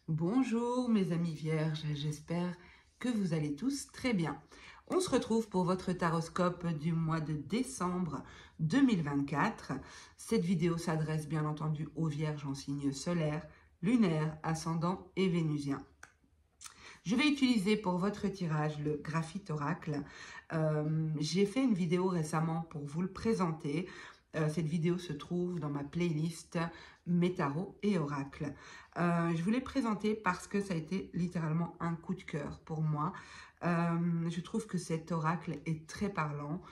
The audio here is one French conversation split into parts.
Bonjour mes amis vierges, j'espère que vous allez tous très bien. On se retrouve pour votre taroscope du mois de décembre 2024. Cette vidéo s'adresse bien entendu aux vierges en signe solaire, lunaire, ascendant et vénusien. Je vais utiliser pour votre tirage le graphite oracle. J'ai fait une vidéo récemment pour vous le présenter. Cette vidéo se trouve dans ma playlist Mes tarots et oracles. Je vous l'ai présenté parce que ça a été littéralement un coup de cœur pour moi. Je trouve que cet oracle est très parlant.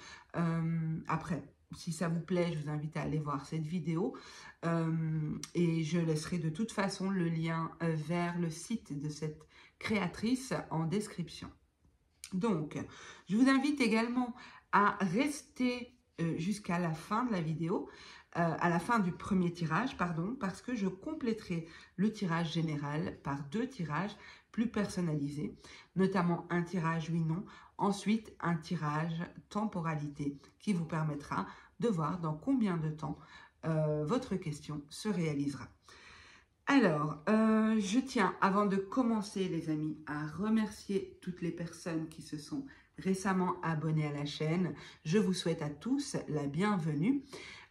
Après, si ça vous plaît, je vous invite à aller voir cette vidéo. Et je laisserai de toute façon le lien vers le site de cette créatrice en description. Donc, je vous invite également à rester jusqu'à la fin de la vidéo, à la fin du premier tirage, pardon, parce que je compléterai le tirage général par deux tirages plus personnalisés, notamment un tirage oui-non, ensuite un tirage temporalité qui vous permettra de voir dans combien de temps votre question se réalisera. Alors, je tiens, avant de commencer les amis, à remercier toutes les personnes qui se sont récemment abonnées à la chaîne. Je vous souhaite à tous la bienvenue.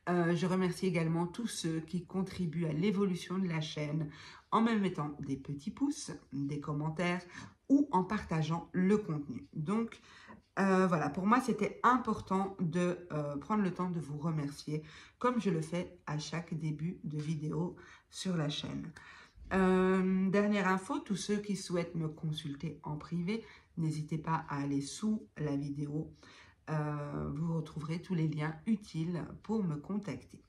Je remercie également tous ceux qui contribuent à l'évolution de la chaîne en me mettant des petits pouces, des commentaires ou en partageant le contenu. Donc, voilà, pour moi, c'était important de prendre le temps de vous remercier, comme je le fais à chaque début de vidéo sur la chaîne. Dernière info, tous ceux qui souhaitent me consulter en privé, n'hésitez pas à aller sous la vidéo. Vous retrouverez tous les liens utiles pour me contacter.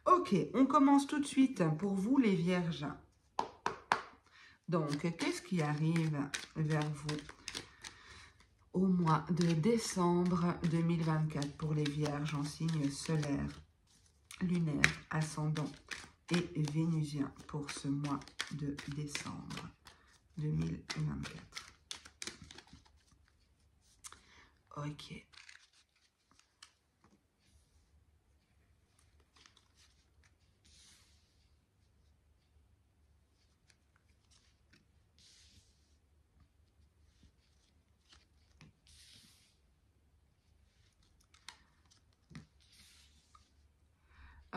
Ok, on commence tout de suite pour vous les vierges. Donc, qu'est-ce qui arrive vers vous au mois de décembre 2024 pour les vierges en signe solaire, lunaire, ascendant et vénusien pour ce mois de décembre 2024. Ok.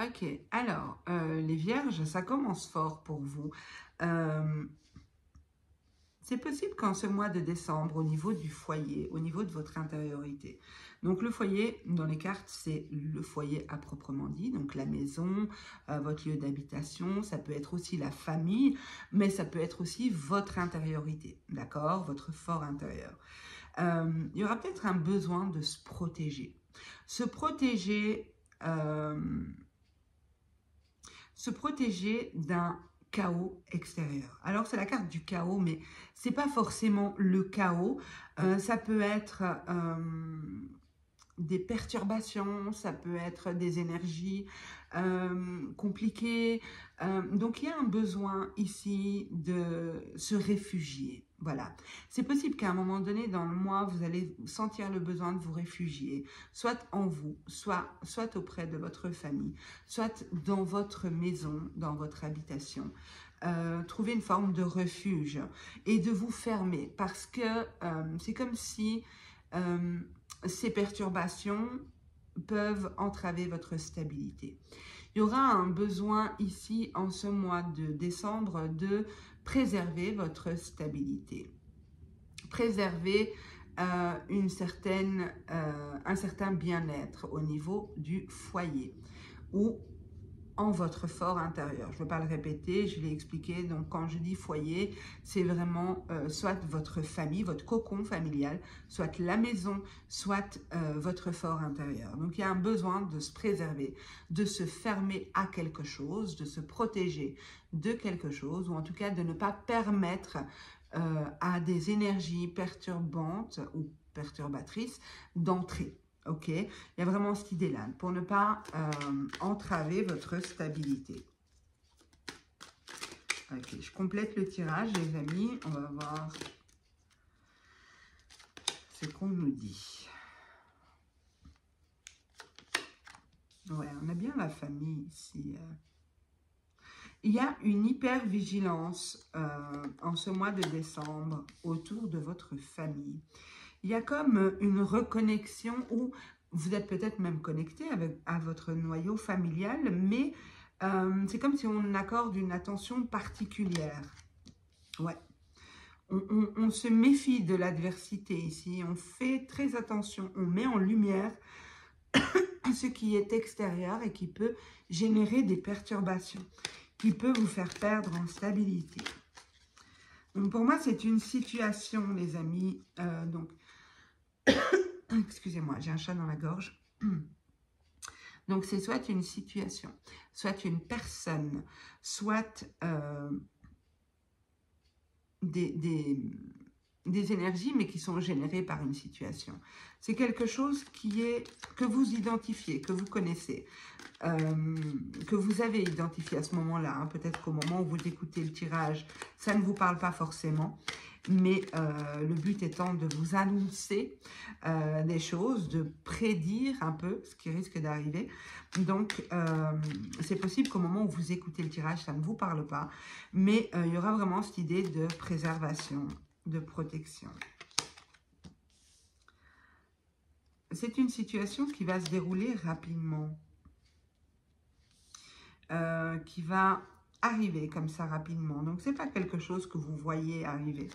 Ok, alors, les vierges, ça commence fort pour vous. C'est possible qu'en ce mois de décembre, au niveau du foyer, au niveau de votre intériorité, donc le foyer, dans les cartes, c'est le foyer à proprement dit, donc la maison, votre lieu d'habitation, ça peut être aussi la famille, mais ça peut être aussi votre intériorité, d'accord, votre fort intérieur. Il y aura peut-être un besoin de se protéger. Se protéger d'un chaos extérieur. Alors, c'est la carte du chaos, mais c'est pas forcément le chaos. Ça peut être des perturbations, ça peut être des énergies compliquées. Donc, il y a un besoin ici de se réfugier. Voilà. C'est possible qu'à un moment donné dans le mois, vous allez sentir le besoin de vous réfugier, soit en vous, soit auprès de votre famille, soit dans votre maison, dans votre habitation. Trouver une forme de refuge et de vous fermer parce que c'est comme si ces perturbations peuvent entraver votre stabilité. Il y aura un besoin ici, en ce mois de décembre, de préserver votre stabilité. Préserver un certain bien-être au niveau du foyer ou en votre fort intérieur. Je ne veux pas le répéter, je l'ai expliqué. Donc, quand je dis foyer, c'est vraiment soit votre famille, votre cocon familial, soit la maison, soit votre fort intérieur. Donc, il y a un besoin de se préserver, de se fermer à quelque chose, de se protéger de quelque chose, ou en tout cas de ne pas permettre à des énergies perturbantes ou perturbatrices d'entrer. Ok, il y a vraiment cette idée-là, pour ne pas entraver votre stabilité. Ok, je complète le tirage, les amis. On va voir ce qu'on nous dit. Ouais, on a bien la famille ici. Il y a une hypervigilance en ce mois de décembre autour de votre famille. Il y a comme une reconnexion où vous êtes peut-être même connecté à votre noyau familial, mais c'est comme si on accorde une attention particulière. Ouais. On se méfie de l'adversité ici, on fait très attention, on met en lumière ce qui est extérieur et qui peut générer des perturbations, qui peut vous faire perdre en stabilité. Donc pour moi, c'est une situation, les amis. Donc, excusez-moi, j'ai un chat dans la gorge. Donc, c'est soit une situation, soit une personne, soit des énergies, mais qui sont générées par une situation. C'est quelque chose que vous identifiez, que vous connaissez, que vous avez identifié à ce moment-là. Hein. Peut-être qu'au moment où vous écoutez le tirage, ça ne vous parle pas forcément. Mais le but étant de vous annoncer des choses, de prédire un peu ce qui risque d'arriver. Donc, c'est possible qu'au moment où vous écoutez le tirage, ça ne vous parle pas. Mais il y aura vraiment cette idée de préservation, de protection. C'est une situation qui va se dérouler rapidement. Qui va arriver comme ça rapidement. Donc, ce n'est pas quelque chose que vous voyez arriver.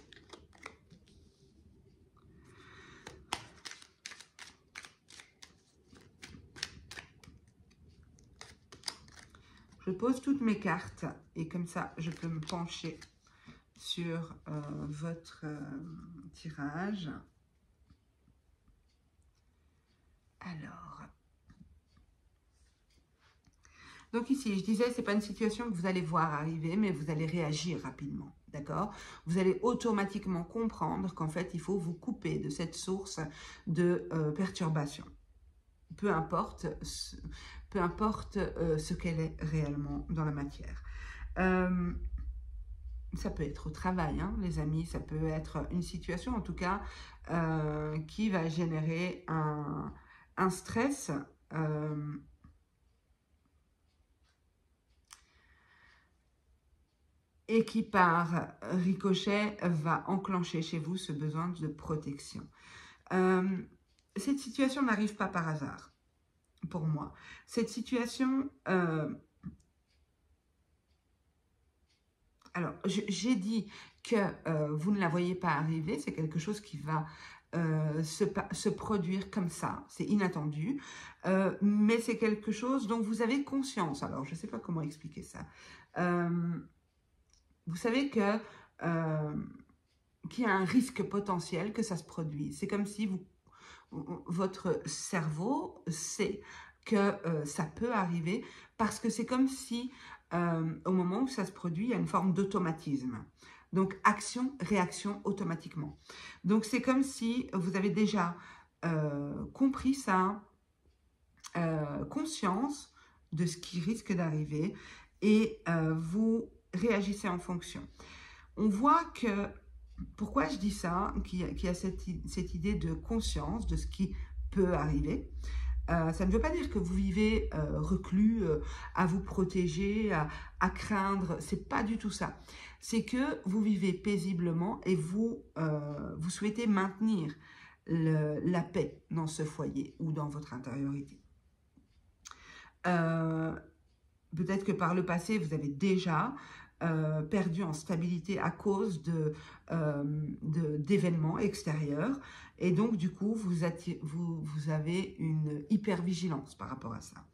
Je pose toutes mes cartes et comme ça, je peux me pencher sur votre tirage. Alors, donc ici, je disais, ce n'est pas une situation que vous allez voir arriver, mais vous allez réagir rapidement, d'accord? Vous allez automatiquement comprendre qu'en fait, il faut vous couper de cette source de perturbation. Peu importe ce qu'elle est réellement dans la matière. Ça peut être au travail, hein, les amis, ça peut être une situation en tout cas qui va générer un stress et qui par ricochet va enclencher chez vous ce besoin de protection. Cette situation n'arrive pas par hasard, pour moi. Cette situation... alors, j'ai dit que vous ne la voyez pas arriver, c'est quelque chose qui va se produire comme ça, c'est inattendu, mais c'est quelque chose dont vous avez conscience. Alors, je ne sais pas comment expliquer ça. Vous savez qu'il y a un risque potentiel que ça se produise. C'est comme si votre cerveau sait que ça peut arriver parce que c'est comme si au moment où ça se produit, il y a une forme d'automatisme. Donc, action, réaction automatiquement. Donc, c'est comme si vous avez déjà compris ça, conscience de ce qui risque d'arriver et vous réagissez en fonction. On voit que, pourquoi je dis ça, qu'il y a cette idée de conscience de ce qui peut arriver. Ça ne veut pas dire que vous vivez reclus, à vous protéger, à craindre. C'est pas du tout ça. C'est que vous vivez paisiblement et vous souhaitez maintenir la paix dans ce foyer ou dans votre intériorité. Peut-être que par le passé, vous avez déjà perdu en stabilité à cause d'événements extérieurs. Et donc, du coup, vous avez une hypervigilance par rapport à ça.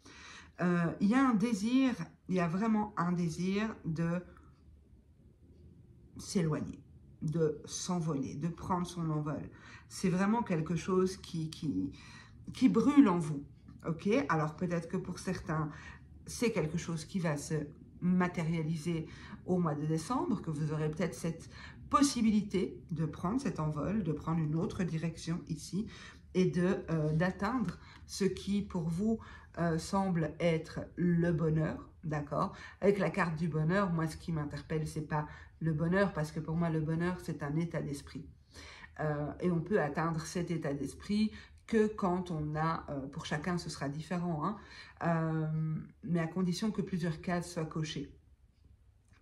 Il y a un désir, il y a vraiment un désir de s'éloigner, de s'envoler, de prendre son envol. C'est vraiment quelque chose qui brûle en vous. Ok? Alors, peut-être que pour certains, c'est quelque chose qui va se matérialiser au mois de décembre, que vous aurez peut-être cette possibilité de prendre cet envol, de prendre une autre direction ici et d'atteindre ce qui pour vous semble être le bonheur, d'accord? Avec la carte du bonheur, moi ce qui m'interpelle, c'est pas le bonheur, parce que pour moi le bonheur c'est un état d'esprit. Et on peut atteindre cet état d'esprit que quand on a, pour chacun ce sera différent, hein, mais à condition que plusieurs cases soient cochées.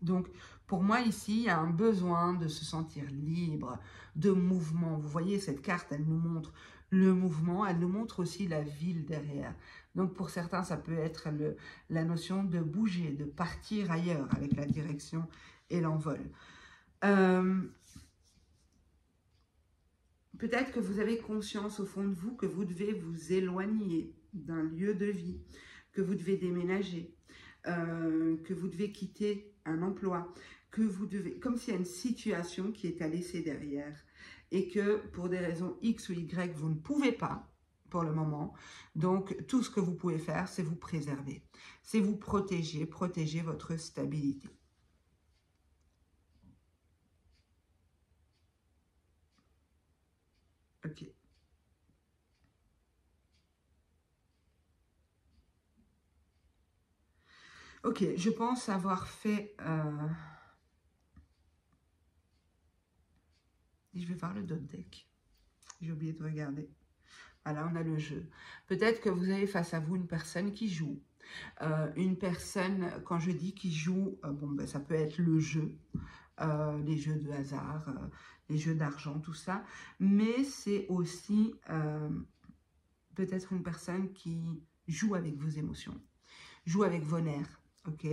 Donc, pour moi, ici, il y a un besoin de se sentir libre, de mouvement. Vous voyez, cette carte, elle nous montre le mouvement, elle nous montre aussi la ville derrière. Donc, pour certains, ça peut être la notion de bouger, de partir ailleurs avec la direction et l'envol. Peut-être que vous avez conscience au fond de vous que vous devez vous éloigner d'un lieu de vie, que vous devez déménager, que vous devez quitter un emploi, que vous devez, comme s'il y a une situation qui est à laisser derrière et que pour des raisons X ou Y, vous ne pouvez pas pour le moment. Donc, tout ce que vous pouvez faire, c'est vous préserver, c'est vous protéger, protéger votre stabilité. Ok. Ok, je pense avoir fait... Je vais voir le dot deck. J'ai oublié de regarder. Voilà, on a le jeu. Peut-être que vous avez face à vous une personne qui joue. Une personne, quand je dis qui joue, bon, ben, ça peut être le jeu, les jeux de hasard, les jeux d'argent, tout ça. Mais c'est aussi peut-être une personne qui joue avec vos émotions, joue avec vos nerfs, ok.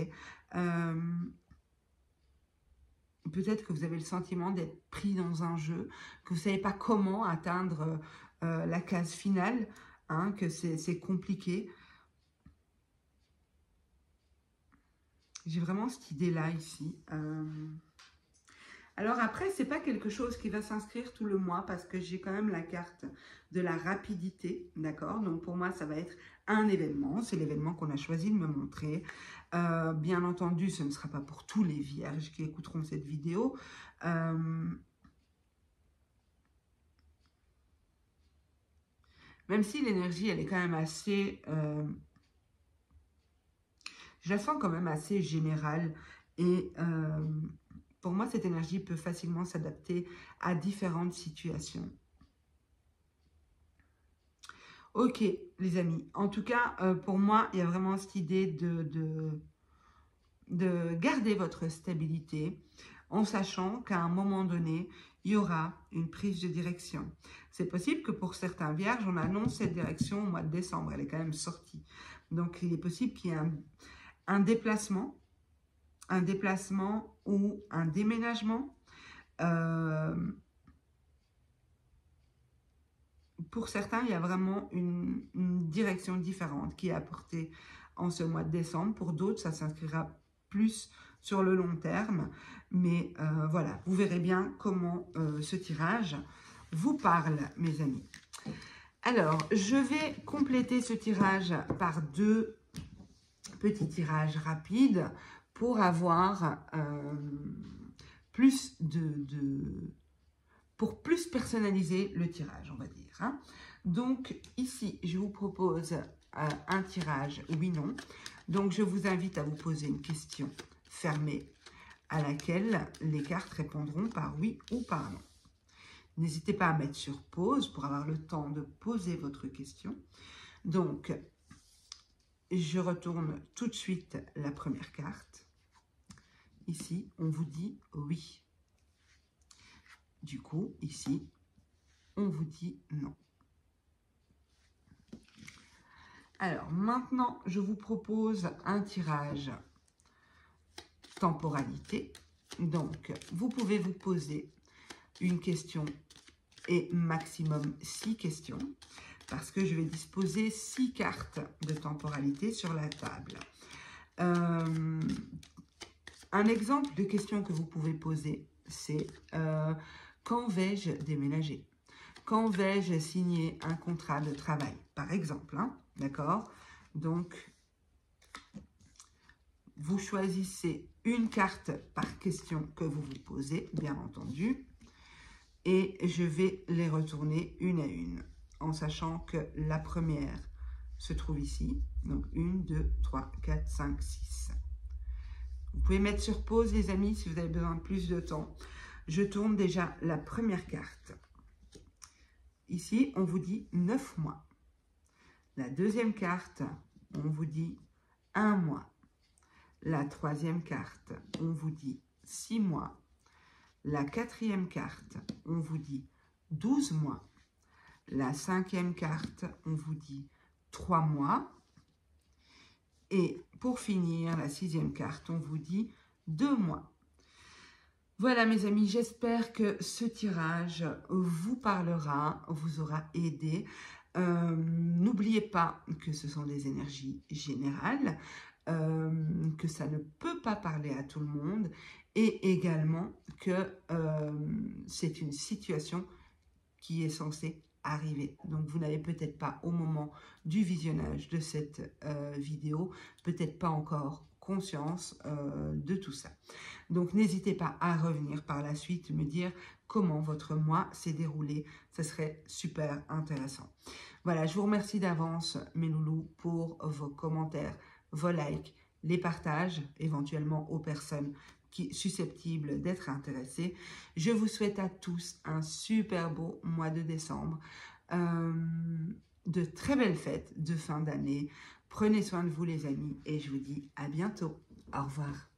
Peut-être que vous avez le sentiment d'être pris dans un jeu, que vous ne savez pas comment atteindre la case finale, hein, que c'est compliqué. J'ai vraiment cette idée-là ici. Alors après, ce n'est pas quelque chose qui va s'inscrire tout le mois parce que j'ai quand même la carte de la rapidité, d'accord? Donc pour moi, ça va être un événement. C'est l'événement qu'on a choisi de me montrer. Bien entendu, ce ne sera pas pour tous les vierges qui écouteront cette vidéo. Même si l'énergie, elle est quand même assez... je la sens quand même assez générale et... pour moi, cette énergie peut facilement s'adapter à différentes situations. Ok, les amis. En tout cas, pour moi, il y a vraiment cette idée de garder votre stabilité en sachant qu'à un moment donné, il y aura une prise de direction. C'est possible que pour certains vierges, on annonce cette direction au mois de décembre. Elle est quand même sortie. Donc, il est possible qu'il y ait un déplacement ou un déménagement. Pour certains, il y a vraiment une direction différente qui est apportée en ce mois de décembre. Pour d'autres, ça s'inscrira plus sur le long terme. Mais voilà, vous verrez bien comment ce tirage vous parle, mes amis. Alors, je vais compléter ce tirage par deux petits tirages rapides pour avoir pour plus personnaliser le tirage, on va dire. Hein. Donc, ici, je vous propose un tirage oui-non. Donc, je vous invite à vous poser une question fermée à laquelle les cartes répondront par oui ou par non. N'hésitez pas à mettre sur pause pour avoir le temps de poser votre question. Donc, je retourne tout de suite la première carte. Ici, on vous dit oui. Du coup, ici, on vous dit non. Alors, maintenant, je vous propose un tirage temporalité. Donc, vous pouvez vous poser une question et maximum 6 questions parce que je vais disposer 6 cartes de temporalité sur la table. Un exemple de question que vous pouvez poser, c'est quand vais-je déménager? Quand vais-je signer un contrat de travail? Par exemple, hein, d'accord? Donc, vous choisissez une carte par question que vous vous posez, bien entendu. Et je vais les retourner une à une, en sachant que la première se trouve ici. Donc, 1, 2, 3, 4, 5, 6. Vous pouvez mettre sur pause, les amis, si vous avez besoin de plus de temps. Je tourne déjà la première carte. Ici, on vous dit 9 mois. La deuxième carte, on vous dit 1 mois. La troisième carte, on vous dit 6 mois. La quatrième carte, on vous dit 12 mois. La cinquième carte, on vous dit 3 mois. Et pour finir, la sixième carte, on vous dit 2 mois. Voilà mes amis, j'espère que ce tirage vous parlera, vous aura aidé. N'oubliez pas que ce sont des énergies générales, que ça ne peut pas parler à tout le monde et également que c'est une situation qui est censée arriver. Donc vous n'avez peut-être pas au moment du visionnage de cette vidéo, peut-être pas encore conscience de tout ça. Donc n'hésitez pas à revenir par la suite, me dire comment votre mois s'est déroulé, ça serait super intéressant. Voilà, je vous remercie d'avance mes loulous pour vos commentaires, vos likes, les partages éventuellement aux personnes susceptibles d'être intéressées. Je vous souhaite à tous un super beau mois de décembre, de très belles fêtes de fin d'année. Prenez soin de vous les amis et je vous dis à bientôt. Au revoir.